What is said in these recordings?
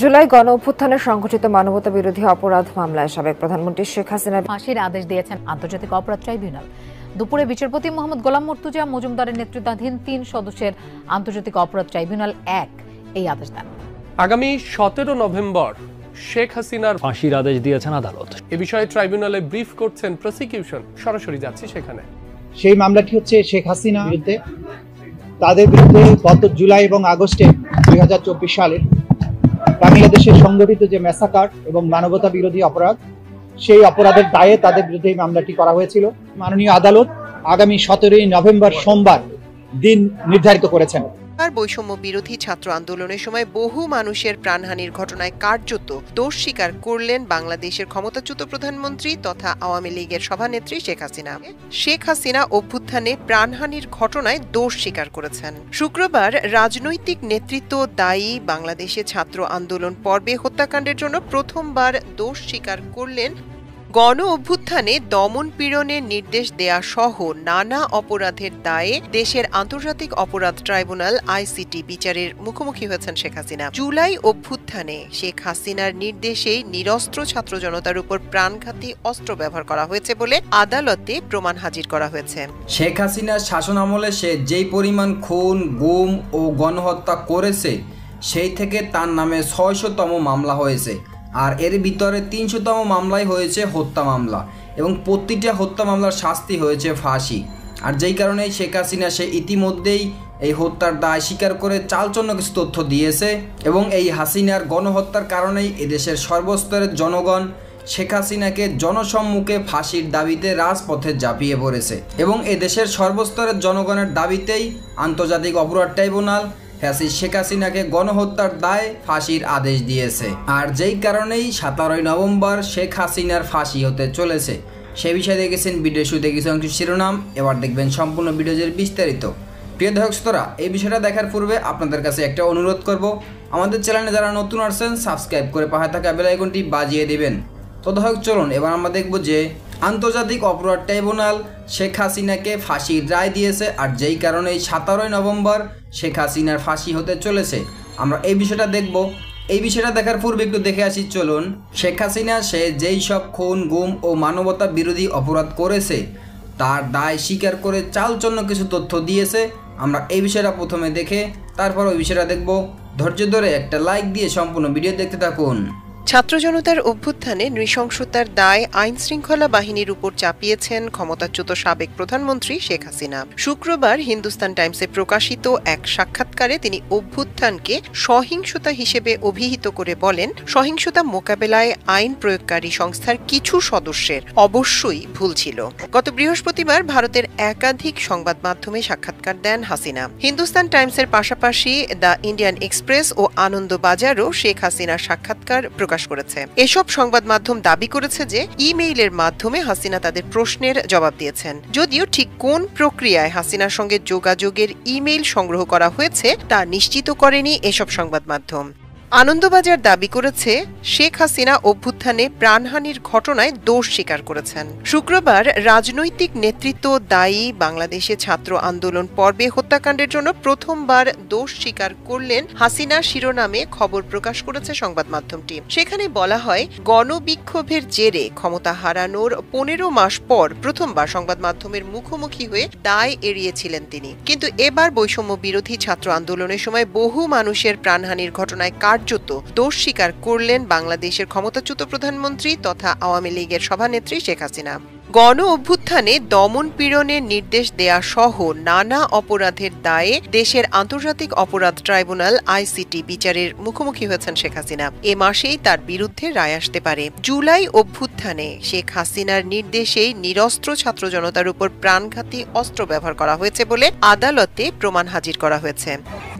জুলাই গণ অভ্যুত্থানের সংঘটিত মানবতা বিরোধী অপরাধ মামলায় সাবেক প্রধানমন্ত্রী শেখ হাসিনা ফাঁসির আদেশ দিয়েছেন আন্তর্জাতিক অপরাধ ট্রাইব্যুনাল। দুপুরে বিচারপতি মোহাম্মদ গোলাম মর্তুজা মজুমদারের নেতৃত্বাধীন ৩ সদস্যের আন্তর্জাতিক অপরাধ ট্রাইব্যুনাল ১ এই আদেশ দেন। আগামী ১৭ নভেম্বর শেখ হাসিনার ফাঁসির আদেশ দিয়েছেন আদালত। এ বিষয়ে ট্রাইব্যুনালে ব্রিফ করছেন প্রসিকিউশন। সরাসরি যাচ্ছি সেখানে। সেই মামলাটি হচ্ছে শেখ হাসিনা বিরুদ্ধে। তাদের বিরুদ্ধে গত জুলাই এবং আগস্টে ২০২৪ সালে বাংলাদেশে সংগঠিত যে ম্যাসাকার এবং মানবতা বিরোধী অপরাধ, সেই অপরাধের দায়ে তাদের বিরুদ্ধে এই মামলাটি করা হয়েছিল। মাননীয় আদালত আগামী ১৭ই নভেম্বর সোমবার দিন নির্ধারিত করেছেন। বৈষম্য বিরোধী ছাত্র আন্দোলনের সময় বহু মানুষের প্রাণহানির ঘটনায় কার্যত দোষ স্বীকার করলেন বাংলাদেশের ক্ষমতাচ্যুত প্রধানমন্ত্রী তথা আওয়ামী লীগের সভানেত্রী শেখ হাসিনা। শেখ হাসিনা অভ্যুত্থানে প্রাণহানির ঘটনায় দোষ স্বীকার করেছেন। শুক্রবার রাজনৈতিক নেতৃত্ব দায়ী বাংলাদেশে ছাত্র আন্দোলন পর্বে হত্যাকাণ্ডের জন্য প্রথমবার দোষ স্বীকার করলেন। গণ অভ্যুত্থানে দমন পীড়নের নির্দেশ দেয়া সহ নানা অপরাধের দায়ে দেশের আন্তর্জাতিক অপরাধ ট্রাইব্যুনাল আইসিটি বিচারের মুখোমুখি হয়েছেন শেখ হাসিনা। জুলাই অভ্যুত্থানে শেখ হাসিনার নির্দেশেই নিরস্ত্র ছাত্র জনতার উপর প্রাণঘাতী অস্ত্র ব্যবহার করা হয়েছে বলে আদালতে প্রমাণ হাজির করা হয়েছে। শেখ হাসিনার শাসন আমলে সে যেই পরিমাণ খুন, গুম ও গণহত্যা করেছে, সেই থেকে তার নামে ৬০০তম মামলা হয়েছে। আর এর ভিতরে ৩০০তম মামলাই হয়েছে হত্যা মামলা, এবং প্রতিটা হত্যা মামলার শাস্তি হয়েছে ফাঁসি। আর যেই কারণে শেখ হাসিনা সে ইতিমধ্যেই এই হত্যার দায় স্বীকার করে চালচন্ন কিছু তথ্য দিয়েছে, এবং এই হাসিনার গণহত্যার কারণেই এদেশের সর্বস্তরের জনগণ শেখ হাসিনাকে জনসম্মুখে ফাঁসির দাবিতে রাজপথে ঝাঁপিয়ে পড়েছে, এবং এদেশের সর্বস্তরের জনগণের দাবিতেই আন্তর্জাতিক অপরাধ ট্রাইব্যুনাল শেখ হাসিনাকে গণহত্যার দায়ে ফাঁসির আদেশ দিয়েছে। আর যেই কারণেই ১৭ই নভেম্বর শেখ হাসিনার ফাঁসি হতে চলেছে। সে বিষয়ে দেখেছেন ভিডিও শুরুতে কিছু অংশ শিরোনাম, এবার দেখবেন সম্পূর্ণ ভিডিওর বিস্তারিত। প্রিয় দর্শক শ্রোতা, এই বিষয়টা দেখার পূর্বে আপনাদের কাছে একটা অনুরোধ করব, আমাদের চ্যানেলে যারা নতুন আসছেন সাবস্ক্রাইব করে পাশে থাকা বেল আইকনটি বাজিয়ে দিবেন। তো দর্শক চলুন এবার আমরা দেখব যে আন্তর্জাতিক অপরাধ ট্রাইব্যুনাল শেখ হাসিনাকে ফাঁসির রায় দিয়েছে, আর যেই কারণে ১৭ই নভেম্বর শেখ হাসিনার ফাঁসি হতে চলেছে। আমরা এই বিষয়টা দেখব। এই বিষয়টা দেখার পূর্বে একটু দেখে আসি চলুন। শেখ হাসিনা সে যেই সব খুন, গুম ও মানবতা বিরোধী অপরাধ করেছে তার দায় স্বীকার করে চালচন্ন কিছু তথ্য দিয়েছে। আমরা এই বিষয়টা প্রথমে দেখে তারপর ওই বিষয়টা দেখব। ধৈর্য ধরে একটা লাইক দিয়ে সম্পূর্ণ ভিডিও দেখতে থাকুন। ছাত্র জনতার অভ্যুত্থানে নৃশংসতার দায় আইন শৃঙ্খলা বাহিনীর উপর চাপিয়েছেন ক্ষমতাচ্যুত সাবেক প্রধানমন্ত্রী শেখ হাসিনা। শুক্রবার হিন্দুস্তান টাইমসে প্রকাশিত এক সাক্ষাৎকারে তিনি অভ্যুত্থানকে সহিংসতা হিসেবে অভিহিত করে বলেন, সহিংসতা মোকাবেলায় আইন প্রয়োগকারী সংস্থার কিছু সদস্যের অবশ্যই ভুল ছিল। গত বৃহস্পতিবার ভারতের একাধিক সংবাদ মাধ্যমে সাক্ষাৎকার দেন হাসিনা। হিন্দুস্তান টাইমসের পাশাপাশি দ্য ইন্ডিয়ান এক্সপ্রেস ও আনন্দবাজারও শেখ হাসিনার সাক্ষাৎকার প্রকাশ করেছে। এসব সংবাদ মাধ্যম দাবি করেছে যে ইমেইলের মাধ্যমে হাসিনা তাদের প্রশ্নের জবাব দিয়েছেন। যদিও ঠিক কোন প্রক্রিয়ায় হাসিনার সঙ্গে যোগাযোগের ইমেইল সংগ্রহ করা হয়েছে তা নিশ্চিত করেনি এসব সংবাদ মাধ্যম। আনন্দবাজার দাবি করেছে শেখ হাসিনা অভ্যুত্থানে প্রাণহানির ঘটনায় দোষ স্বীকার করেছেন। শুক্রবার রাজনৈতিক নেতৃত্ব দায়ী বাংলাদেশে ছাত্র আন্দোলন পর্বে হত্যাকাণ্ডের জন্য প্রথমবার দোষ স্বীকার করলেন হাসিনা শিরোনামে খবর প্রকাশ করেছে সংবাদ মাধ্যমটি। সেখানে বলা হয়, গণবিক্ষোভের জেরে ক্ষমতা হারানোর ১৫ মাস পর প্রথমবার সংবাদ মাধ্যমের মুখোমুখি হয়ে দায় এড়িয়েছিলেন তিনি। কিন্তু এবার বৈষম্য বিরোধী ছাত্র আন্দোলনের সময় বহু মানুষের প্রাণহানির ঘটনায় দোষ স্বীকার করলেন বাংলাদেশের ক্ষমতাচ্যুত প্রধানমন্ত্রী তথা আওয়ামী লীগের সভানেত্রী শেখ হাসিনা। গণ অভ্যুত্থানে দমন পীড়নের নির্দেশ দেয়া সহ নানা অপরাধের দায়ে দেশের আন্তর্জাতিক অপরাধ ট্রাইব্যুনাল আইসিটি বিচারের মুখোমুখি হয়েছেন শেখ হাসিনা। এ মাসেই তার বিরুদ্ধে রায় আসতে পারে। জুলাই অভ্যুত্থানে শেখ হাসিনার নির্দেশেই নিরস্ত্র ছাত্র জনতার উপর প্রাণঘাতী অস্ত্র ব্যবহার করা হয়েছে বলে আদালতে প্রমাণ হাজির করা হয়েছে।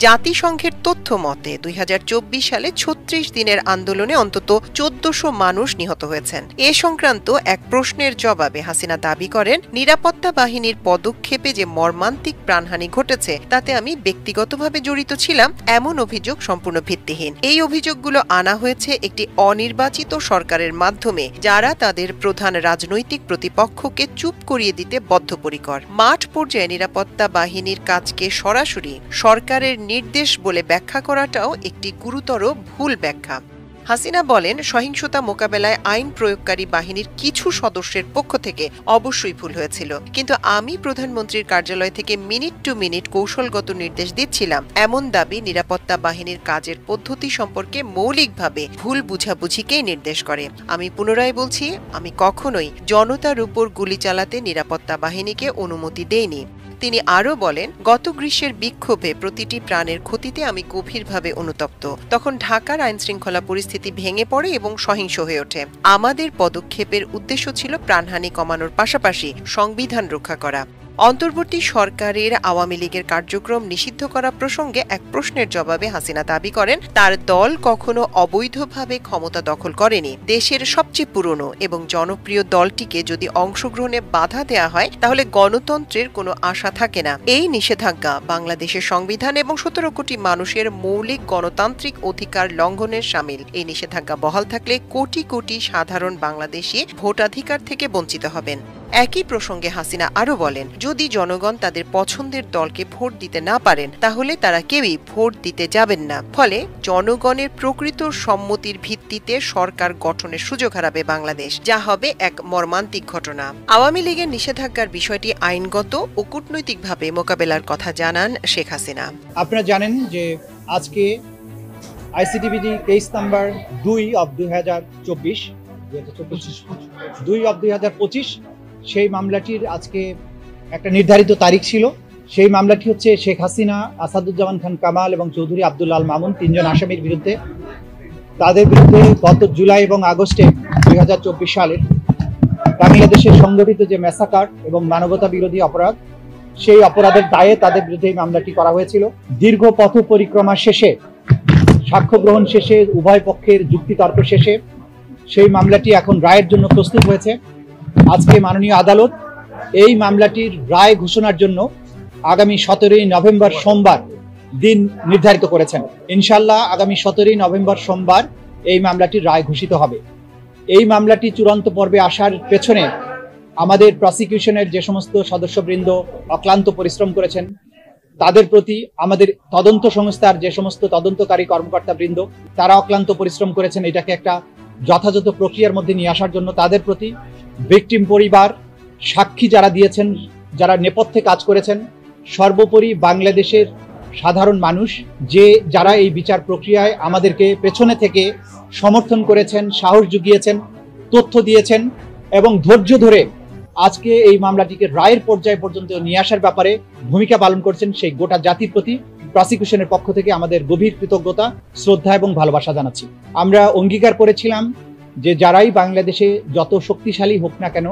জাতিসংঘের তথ্য মতে ২০২৪ সালে ৩৬ দিনের আন্দোলনে অন্তত ১৪০০ মানুষ নিহত হয়েছেন। এ সংক্রান্ত এক প্রশ্নের জবাবে হাসিনা দাবি করেন, নিরাপত্তা বাহিনীর পদক্ষেপে যে মর্মান্তিক প্রাণহানি ঘটেছে তাতে আমি ব্যক্তিগতভাবে জড়িত ছিলাম এমন অভিযোগ সম্পূর্ণ ভিত্তিহীন। এই অভিযোগগুলো আনা হয়েছে একটি অনির্বাচিত সরকারের মাধ্যমে, যারা তাদের প্রধান রাজনৈতিক প্রতিপক্ষকে চুপ করিয়ে দিতে বদ্ধপরিকর। মাঠ পর্যায়ে নিরাপত্তা বাহিনীর কাজকে সরাসরি সরকারের নির্দেশ বলে ব্যাখ্যা করাটাও একটি গুরুতর ভুল ব্যাখ্যা। হাসিনা বলেন, সহিংসতা মোকাবেলায় আইন প্রয়োগকারী বাহিনীর কিছু সদস্যের পক্ষ থেকে অবশ্যই ভুল হয়েছিল, কিন্তু আমি প্রধানমন্ত্রীর কার্যালয় থেকে মিনিট টু মিনিট কৌশলগত নির্দেশ দিচ্ছিলাম এমন দাবি নিরাপত্তা বাহিনীর কাজের পদ্ধতি সম্পর্কে মৌলিকভাবে ভুল বুঝাবুঝিকেই নির্দেশ করে। আমি পুনরায় বলছি, আমি কখনোই জনতার উপর গুলি চালাতে নিরাপত্তা বাহিনীকে অনুমতি দেইনি। তিনি আরও বলেন, গত গ্রীষ্মের বিক্ষোভে প্রতিটি প্রাণের ক্ষতিতে আমি গভীরভাবে অনুতপ্ত। তখন ঢাকার আইনশৃঙ্খলা পরিস্থিতি ভেঙে পড়ে এবং সহিংস হয়ে ওঠে। আমাদের পদক্ষেপের উদ্দেশ্য ছিল প্রাণহানি কমানোর পাশাপাশি সংবিধান রক্ষা করা। অন্তর্বর্তী সরকারের আওয়ামী লীগের কার্যক্রম নিষিদ্ধ করা প্রসঙ্গে এক প্রশ্নের জবাবে হাসিনা দাবি করেন, তার দল কখনো অবৈধভাবে ক্ষমতা দখল করেনি। দেশের সবচেয়ে পুরনো এবং জনপ্রিয় দলটিকে যদি অংশগ্রহণে বাধা দেয়া হয় তাহলে গণতন্ত্রের কোনো আশা থাকে না। এই নিষেধাজ্ঞা বাংলাদেশের সংবিধান এবং 17 কোটি মানুষের মৌলিক গণতান্ত্রিক অধিকার লঙ্ঘনের শামিল। এই নিষেধাজ্ঞা বহাল থাকলে কোটি কোটি সাধারণ বাংলাদেশি ভোটাধিকার থেকে বঞ্চিত হবেন। একই প্রসঙ্গে হাসিনা আরও বলেন, যদি জনগণ তাদের পছন্দের দলকে ভোট দিতে না পারেন তাহলে তারা কেউই ভোট দিতে যাবেন না। ফলে জনগণের প্রকৃত সম্মতির ভিত্তিতে সরকার গঠনের সুযোগ হারাবে বাংলাদেশ, যা হবে এক মর্মান্তিক ঘটনা। আওয়ামী লীগের নিষেধাজ্ঞার বিষয়টি আইনগত ও কূটনৈতিকভাবে মোকাবেলার কথা জানান শেখ হাসিনা। আপনারা জানেন যে আজকে আইসিটিবিডি কেস নাম্বার 2/2024 সেই মামলাটির আজকে একটা নির্ধারিত তারিখ ছিল। সেই মামলাটি হচ্ছে শেখ হাসিনা, আসাদুজ্জামান খান কামাল এবং চৌধুরী আব্দুল আল মামুন, 3 জন আসামির বিরুদ্ধে। তাদের বিরুদ্ধে গত জুলাই এবং আগস্টে 2024 সালের বাংলাদেশের সংগঠিত যে ম্যাসাকার এবং মানবতা বিরোধী অপরাধ, সেই অপরাধের দায়ে তাদের বিরুদ্ধে এই মামলাটি করা হয়েছিল। দীর্ঘ পথ পরিক্রমা শেষে, সাক্ষ্য গ্রহণ শেষে, উভয় পক্ষের যুক্তিতর্ক শেষে সেই মামলাটি এখন রায়ের জন্য প্রস্তুত হয়েছে। আজকে মাননীয় আদালত এই মামলাটির রায় ঘোষণার জন্য আগামী 17 নভেম্বর সোমবার দিন নির্ধারিত করেছেন। ইনশাল্লাহ আগামী 17 নভেম্বর সোমবার এই মামলাটির রায় ঘোষিত হবে। এই মামলাটি চূড়ান্ত পর্বে আসার পেছনে আমাদের প্রসিকিউশনের যে সমস্ত সদস্যবৃন্দ অক্লান্ত পরিশ্রম করেছেন, তাদের প্রতি আমাদের তদন্ত সংস্থার যে সমস্ত তদন্তকারী কর্মকর্তা বৃন্দ তারা অক্লান্ত পরিশ্রম করেছেন এটাকে একটা যথাযথ প্রক্রিয়ার মধ্যে নিয়ে আসার জন্য, তাদের প্রতি ভিকটিম পরিবার, সাক্ষী যারা দিয়েছেন, যারা নেপথ্যে কাজ করেছেন, সর্বোপরি বাংলাদেশের সাধারণ মানুষ যারা এই বিচার প্রক্রিয়ায় আমাদেরকে পেছনে থেকে সমর্থন করেছেন, সাহস জুগিয়েছেন, তথ্য দিয়েছেন এবং ধৈর্য ধরে আজকে এই মামলাটিকে রায়ের পর্যায় পর্যন্ত নিয়ে আসার ব্যাপারে ভূমিকা পালন করছেন, সেই গোটা জাতির প্রতি প্রসিকিউশনের পক্ষ থেকে আমাদের গভীর কৃতজ্ঞতা, শ্রদ্ধা এবং ভালোবাসা জানাচ্ছি। আমরা অঙ্গীকার করেছিলাম যে যারাই বাংলাদেশে যত শক্তিশালী হোক না কেন,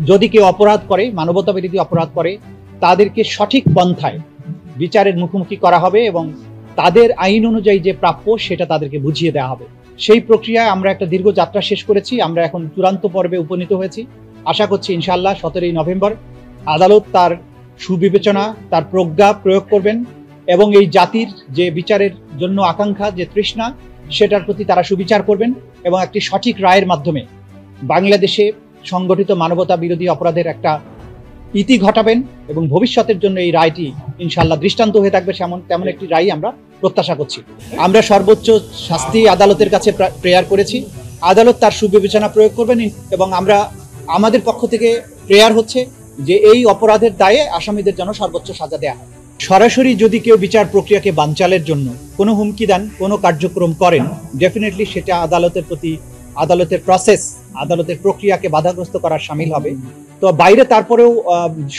যদি কেউ অপরাধ করে, মানবতা বিরোধী অপরাধ করে, তাদেরকে সঠিক পন্থায় বিচারের মুখোমুখি করা হবে এবং তাদের আইন অনুযায়ী যে প্রাপ্য সেটা তাদেরকে বুঝিয়ে দেওয়া হবে। সেই প্রক্রিয়ায় আমরা একটা দীর্ঘ যাত্রা শেষ করেছি। আমরা এখন চূড়ান্ত পর্বে উপনীত হয়েছি। আশা করছি ইনশাআল্লাহ 17 নভেম্বর আদালত তার সুবিবেচনা, তার প্রজ্ঞা প্রয়োগ করবেন এবং এই জাতির যে বিচারের জন্য আকাঙ্ক্ষা, যে তৃষ্ণা, সেটার প্রতি তারা সুবিচার করবেন এবং একটি সঠিক রায়ের মাধ্যমে বাংলাদেশে সংগঠিত মানবতা বিরোধী অপরাধের একটা ইতি ঘটাবেন এবং ভবিষ্যতের জন্য এই রায়টি ইনশাআল্লাহ দৃষ্টান্ত হয়ে থাকবে তেমন একটি রায় আমরা প্রত্যাশা করছি। আমরা সর্বোচ্চ শাস্তি আদালতের কাছে প্রেয়ার করেছি, আদালত তার সুবিবেচনা প্রয়োগ করবেন এবং আমাদের পক্ষ থেকে প্রেয়ার হচ্ছে যে এই অপরাধের দায়ে আসামিদের জন্য সর্বোচ্চ সাজা দেয়া হয়। সরাসরি যদি কেউ বিচার প্রক্রিয়াকে বানচালের জন্য কোনো হুমকি দেন, কোনো কার্যক্রম করেন, ডেফিনেটলি সেটা আদালতের প্রতি, আদালতের প্রসেস, আদালতের প্রক্রিয়াকে বাধাগ্রস্ত করার শামিল হবে। তো বাইরে তারপরেও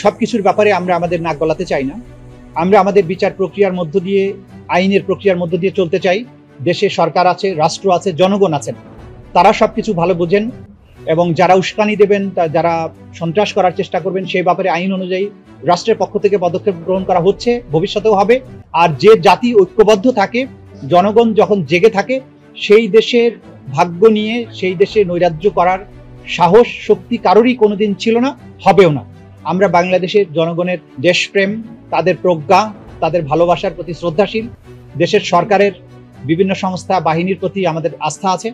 সবকিছুর ব্যাপারে আমরা আমাদের নাক গলাতে চাই না। আমরা আমাদের বিচার প্রক্রিয়ার মধ্য দিয়ে, আইনের প্রক্রিয়ার মধ্য দিয়ে চলতে চাই। দেশে সরকার আছে, রাষ্ট্র আছে, জনগণ আছেন, তারা সবকিছু ভালো বোঝেন এবং যারা উস্কানি দেবেন, যারা সন্ত্রাস করার চেষ্টা করবেন, সেই ব্যাপারে আইন অনুযায়ী রাষ্ট্রের পক্ষ থেকে পদক্ষেপ গ্রহণ করা হচ্ছে, ভবিষ্যতেও হবে। আর যে জাতি ঐক্যবদ্ধ থাকে, জনগণ যখন জেগে থাকে, সেই দেশের ভাগ্য নিয়ে, সেই দেশে নৈরাজ্য করার সাহস শক্তি কারোরই কোনোদিন ছিল না, হবেও না। আমরা বাংলাদেশের জনগণের দেশপ্রেম, তাদের প্রজ্ঞা, তাদের ভালোবাসার প্রতি শ্রদ্ধাশীল, দেশের সরকারের বিভিন্ন সংস্থা বাহিনীর প্রতি আমাদের আস্থা আছে।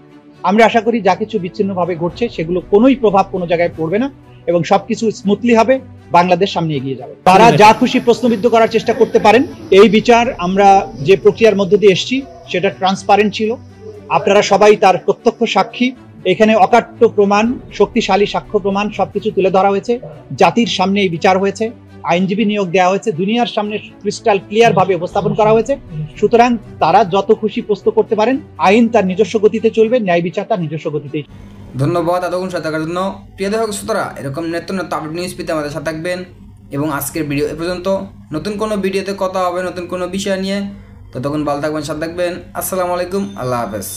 আমরা আশা করি যা কিছু বিচ্ছিন্নভাবে ঘটছে সেগুলো কোনোই প্রভাব কোনো জায়গায় পড়বে না এবং সবকিছু স্মুথলি হবে, বাংলাদেশ সামনে এগিয়ে যাবে। তারা যা খুশি প্রশ্নবিদ্ধ করার চেষ্টা করতে পারেন। এই বিচার আমরা যে প্রক্রিয়ার মধ্য দিয়ে এসেছি সেটা ট্রান্সপারেন্ট ছিল, আপনারা সবাই তার প্রত্যক্ষ সাক্ষী। এখানে অকাট্য প্রমাণ, শক্তিশালী সাক্ষ্য প্রমাণ সবকিছু তুলে ধরা হয়েছে, জাতির সামনে এই বিচার হয়েছে, আইনজীবী নিয়োগ দেওয়া হয়েছে, দুনিয়ার সামনে ক্রিস্টাল ক্লিয়ার ভাবে উপস্থাপন করা হয়েছে। সুতরাং তারা যত খুশি প্রশ্ন করতে পারেন, আইন তার নিজস্ব গতিতে চলবে, ন্যায় বিচার তার নিজস্ব গতিতেই। ধন্যবাদ এতক্ষণ সাথে থাকার জন্য। প্রিয় দর্শক শ্রোতারা, এরকম নিত্য নতুন আপডেট নিউজ পেতে আমাদের সাথে থাকবেন এবং আজকের ভিডিও এ পর্যন্ত। নতুন কোনো ভিডিওতে কথা হবে নতুন কোনো বিষয় নিয়ে, ততক্ষণ ভালো থাকবেন, সাথে থাকবেন। আসসালামু আলাইকুম, আল্লাহ হাফেজ।